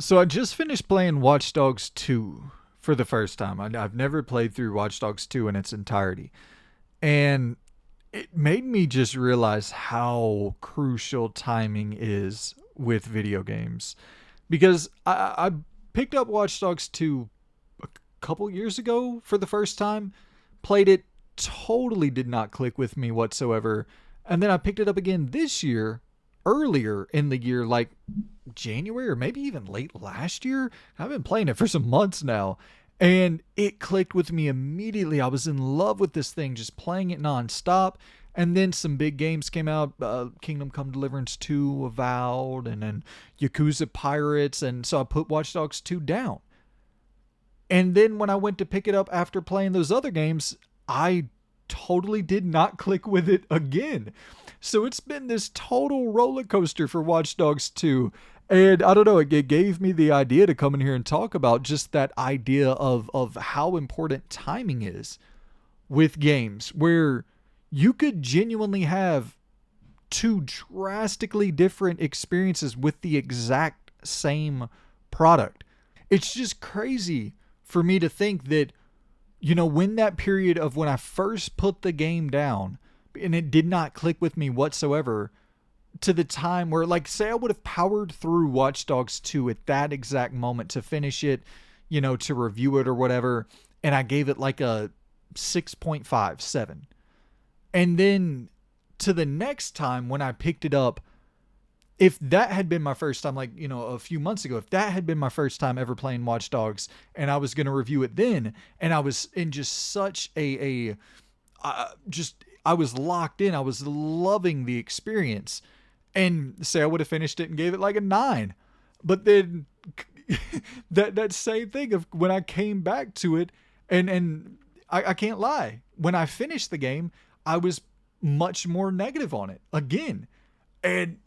So I just finished playing Watch Dogs 2 for the first time. I've never played through Watch Dogs 2 in its entirety. And it made me just realize how crucial timing is with video games. Because I picked up Watch Dogs 2 a couple years ago for the first time, played it, totally did not click with me whatsoever. And then I picked it up again this year, earlier in the year, like January or maybe even late last year. I've been playing it for some months now. And it clicked with me immediately. I was in love with this thing, just playing it nonstop. And then some big games came out, Kingdom Come Deliverance 2, Avowed, and then Yakuza Pirates. And so I put Watch Dogs 2 down. And then when I went to pick it up after playing those other games, I totally did not click with it again. So it's been this total roller coaster for Watch Dogs 2. And I don't know, it gave me the idea to come in here and talk about just that idea of how important timing is with games, where you could genuinely have two drastically different experiences with the exact same product. It's just crazy for me to think that, when that period of when I first put the game down and it did not click with me whatsoever, to the time where, like, say I would have powered through Watch Dogs 2 at that exact moment to finish it, to review it or whatever, and I gave it like a 6.5, 7. And then to the next time when I picked it up, if that had been my first time, like, a few months ago, if that had been my first time ever playing Watch Dogs and I was going to review it then, and I was in just such I was locked in, I was loving the experience, and say I would have finished it and gave it like a 9. But then that same thing of when I came back to it, and I can't lie, when I finished the game, I was much more negative on it again. And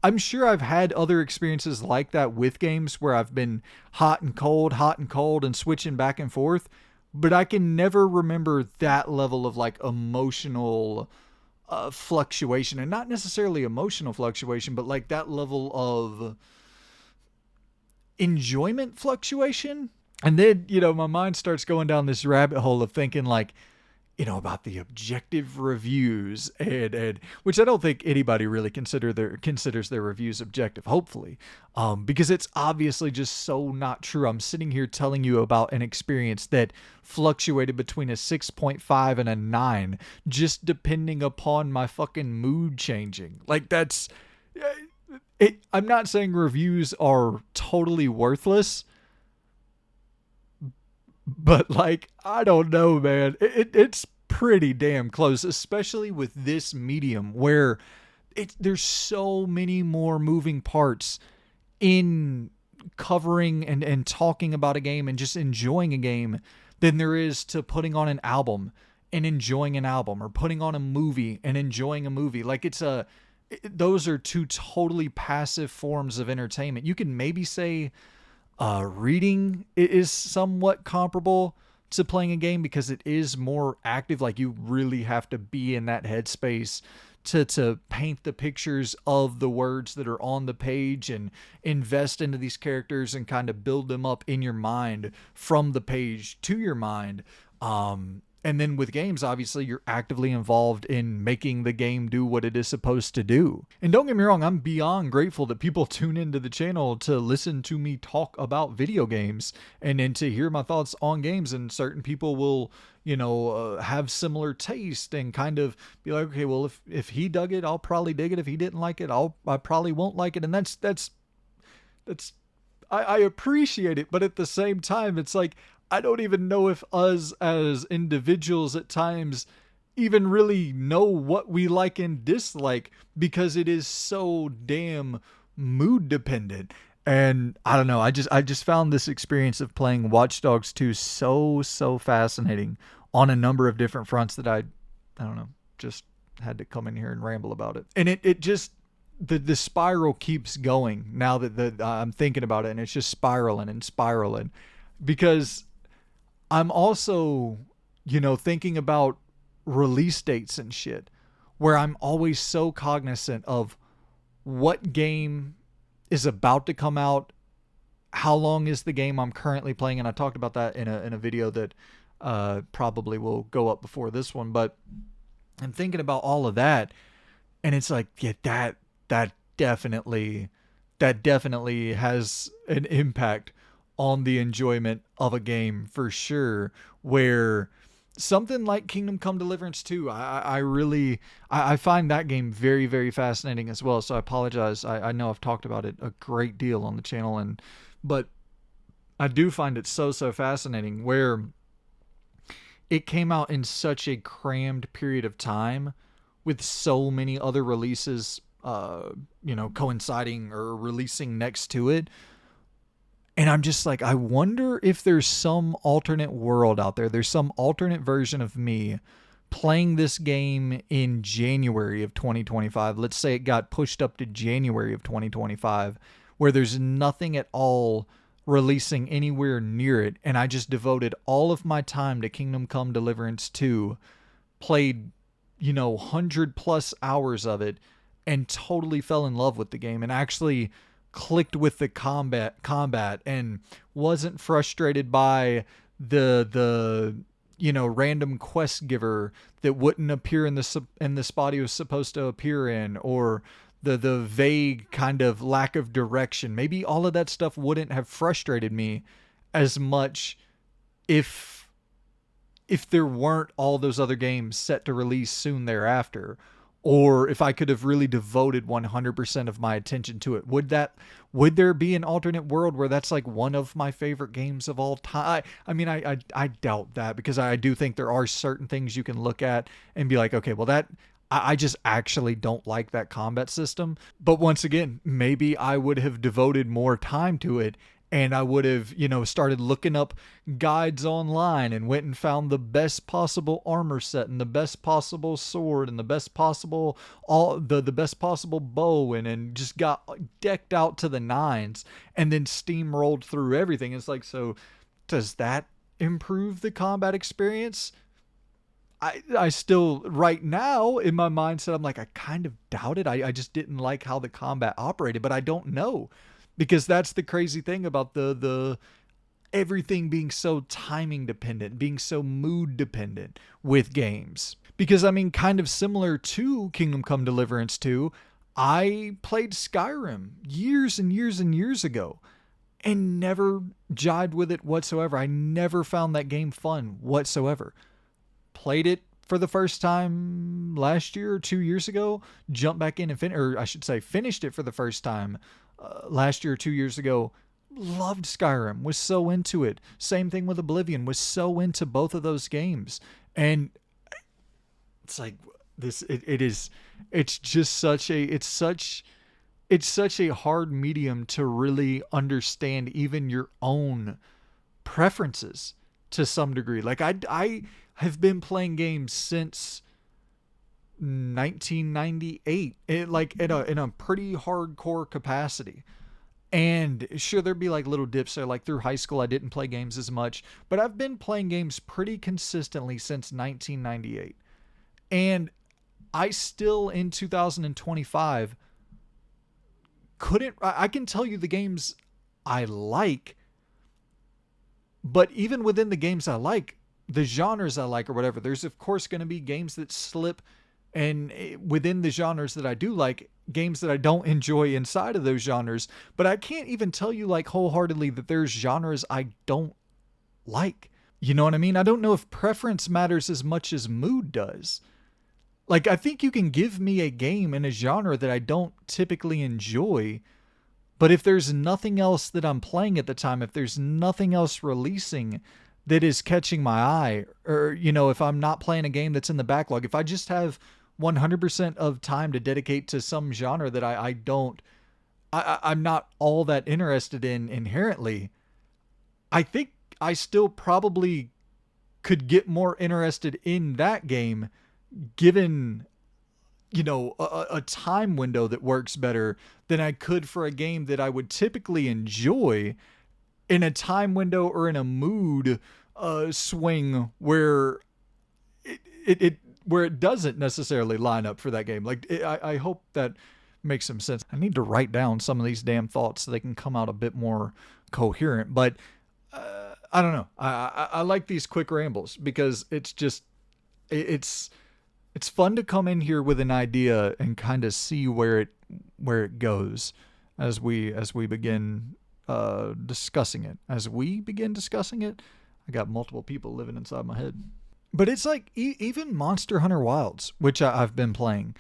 I'm sure I've had other experiences like that with games where I've been hot and cold, and switching back and forth. But I can never remember that level of like emotional fluctuation, and not necessarily emotional fluctuation, but like that level of enjoyment fluctuation. And then, my mind starts going down this rabbit hole of thinking like, about the objective reviews, and which I don't think anybody really considers their reviews objective, hopefully, because it's obviously just so not true. I'm sitting here telling you about an experience that fluctuated between a 6.5 and a 9, just depending upon my fucking mood changing. Like, that's it. I'm not saying reviews are totally worthless, but like, I don't know, man. It's pretty damn close, especially with this medium where there's so many more moving parts in covering and talking about a game and just enjoying a game than there is to putting on an album and enjoying an album, or putting on a movie and enjoying a movie. Like, those are two totally passive forms of entertainment. You can maybe say reading is somewhat comparable to playing a game because it is more active. Like, you really have to be in that headspace to paint the pictures of the words that are on the page and invest into these characters and kind of build them up in your mind from the page to your mind. And then with games, obviously, you're actively involved in making the game do what it is supposed to do. And don't get me wrong, I'm beyond grateful that people tune into the channel to listen to me talk about video games and then to hear my thoughts on games. And certain people will, have similar taste and kind of be like, okay, well, if he dug it, I'll probably dig it. If he didn't like it, I probably won't like it. And that's I appreciate it, but at the same time, it's like, I don't even know if us as individuals at times even really know what we like and dislike, because it is so damn mood dependent. And I don't know, I just found this experience of playing Watch Dogs 2 so fascinating on a number of different fronts that I don't know, just had to come in here and ramble about it. And it just, the spiral keeps going now that I'm thinking about it, and it's just spiraling and spiraling, because I'm also, thinking about release dates and shit, where I'm always so cognizant of what game is about to come out how long is the game I'm currently playing, and I talked about that in a video that probably will go up before this one. But I'm thinking about all of that, and it's like, yeah, that definitely that definitely has an impact on the enjoyment of a game for sure. Where something like Kingdom Come Deliverance 2, I really I find that game very, very fascinating as well. So I apologize. I know I've talked about it a great deal on the channel, and but I do find it so fascinating where it came out in such a crammed period of time with so many other releases coinciding or releasing next to it. And I'm just like, I wonder if there's some alternate world out there. There's some alternate version of me playing this game in January of 2025. Let's say it got pushed up to January of 2025, where there's nothing at all releasing anywhere near it. And I just devoted all of my time to Kingdom Come Deliverance 2, played, 100 plus hours of it, and totally fell in love with the game and actually clicked with the combat and wasn't frustrated by the random quest giver that wouldn't appear in the spot he was supposed to appear in, or the vague kind of lack of direction. Maybe all of that stuff wouldn't have frustrated me as much if there weren't all those other games set to release soon thereafter, or if I could have really devoted 100% of my attention to it. Would there be an alternate world where that's like one of my favorite games of all time? I mean, I doubt that, because I do think there are certain things you can look at and be like, okay, well, that I just actually don't like that combat system. But once again, maybe I would have devoted more time to it, and I would have, started looking up guides online and went and found the best possible armor set and the best possible sword and the best possible the best possible bow, and just got decked out to the nines, and then steamrolled through everything. It's like, so does that improve the combat experience? I still, right now, in my mindset, I'm like, I kind of doubt it. I just didn't like how the combat operated, but I don't know. Because that's the crazy thing about the everything being so timing dependent, being so mood dependent with games. Because, I mean, kind of similar to Kingdom Come Deliverance 2, I played Skyrim years and years and years ago and never jived with it whatsoever. I never found that game fun whatsoever. Played it for the first time last year or 2 years ago, jumped back in and finished it for the first time last year or 2 years ago. Loved Skyrim, was so into it. Same thing with Oblivion, was so into both of those games. And it's like this, it's just such a hard medium to really understand even your own preferences to some degree. Like I have been playing games since 1998, in a pretty hardcore capacity. And sure, there'd be like little dips there, like through high school I didn't play games as much, but I've been playing games pretty consistently since 1998. And I still, in 2025, I can tell you the games I like, but even within the games I like, the genres I like or whatever, there's of course going to be games that slip, and within the genres that I do like, games that I don't enjoy inside of those genres. But I can't even tell you like wholeheartedly that there's genres I don't like. You know what I mean? I don't know if preference matters as much as mood does. Like, I think you can give me a game in a genre that I don't typically enjoy, but if there's nothing else that I'm playing at the time, if there's nothing else releasing that is catching my eye, or, if I'm not playing a game that's in the backlog, if I just have 100% of time to dedicate to some genre that I'm not all that interested in inherently, I think I still probably could get more interested in that game given, a time window that works better than I could for a game that I would typically enjoy in a time window or in a mood swing where it doesn't necessarily line up for that game. Like, I hope that makes some sense. I need to write down some of these damn thoughts so they can come out a bit more coherent. But I don't know. I like these quick rambles because it's just it's it's fun to come in here with an idea and kind of see where it goes as we begin discussing it. As we begin discussing it, I got multiple people living inside my head. But it's like even Monster Hunter Wilds, which I've been playing,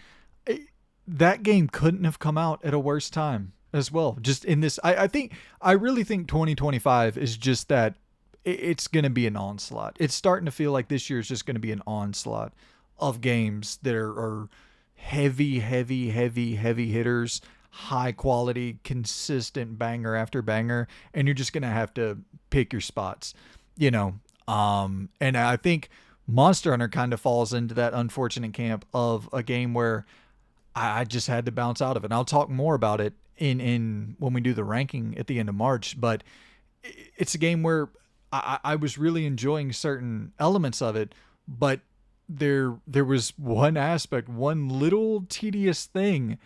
that game couldn't have come out at a worse time as well. Just in this, I really think 2025 is just that it's going to be an onslaught. It's starting to feel like this year is just going to be an onslaught of games that are heavy, heavy, heavy, heavy hitters, high quality, consistent banger after banger, and you're just going to have to pick your spots, you know. And I think Monster Hunter kind of falls into that unfortunate camp of a game where I just had to bounce out of it. And I'll talk more about it in when we do the ranking at the end of March, but it's a game where I was really enjoying certain elements of it, but there was one aspect, one little tedious thing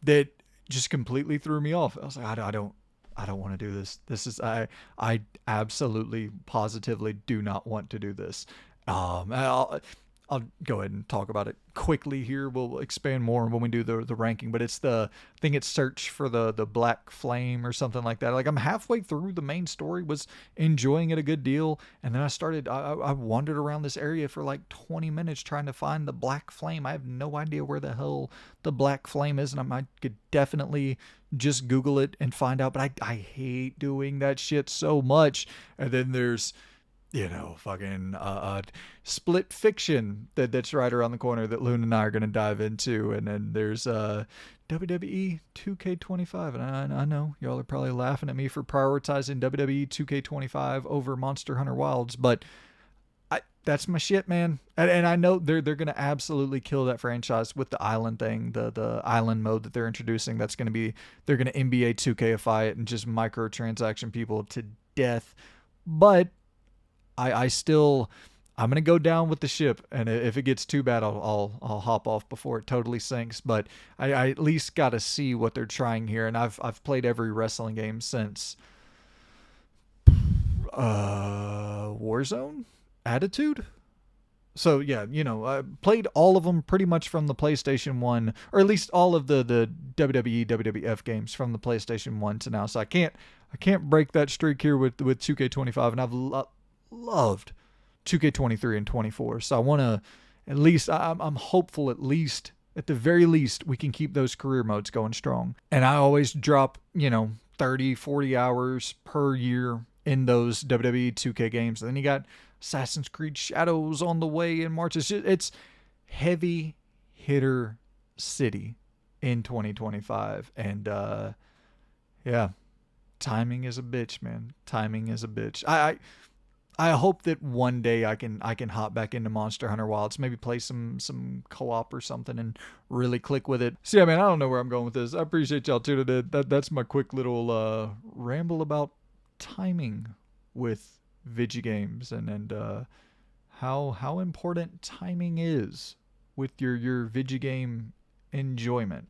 that just completely threw me off. I was like, I don't want to do this. I absolutely positively do not want to do this. I'll go ahead and talk about it quickly here. We'll expand more when we do the ranking, but I think it's Search for the Black Flame or something like that. Like I'm halfway through the main story, was enjoying it a good deal, and then I wandered around this area for like 20 minutes trying to find the Black Flame. I have no idea where the hell the Black Flame is, and I could definitely just Google it and find out, but I hate doing that shit so much. And then there's fucking Split Fiction that's right around the corner that Loon and I are going to dive into. And then there's WWE 2K25. And I know y'all are probably laughing at me for prioritizing WWE 2K25 over Monster Hunter Wilds, but that's my shit, man. And I know they're going to absolutely kill that franchise with the island thing, the island mode that they're introducing. They're going to NBA 2Kify it and just microtransaction people to death. But I'm gonna go down with the ship, and if it gets too bad, I'll hop off before it totally sinks. But I at least got to see what they're trying here, and I've played every wrestling game since Warzone, Attitude. So yeah, I played all of them pretty much from the PlayStation 1, or at least all of the WWE, WWF games from the PlayStation 1 to now. So I can't break that streak here with 2K25, and I've loved 2K23 and 24. So I want to at least, I'm hopeful at least, at the very least, we can keep those career modes going strong. And I always drop, 30, 40 hours per year in those WWE 2K games. And then you got Assassin's Creed Shadows on the way in March. It's heavy hitter city in 2025. And yeah, timing is a bitch, man. Timing is a bitch. I hope that one day I can hop back into Monster Hunter Wilds, maybe play some co-op or something and really click with it. So yeah, man, I don't know where I'm going with this. I appreciate y'all tuning in. That's my quick little ramble about timing with video games and how important timing is with your video game enjoyment.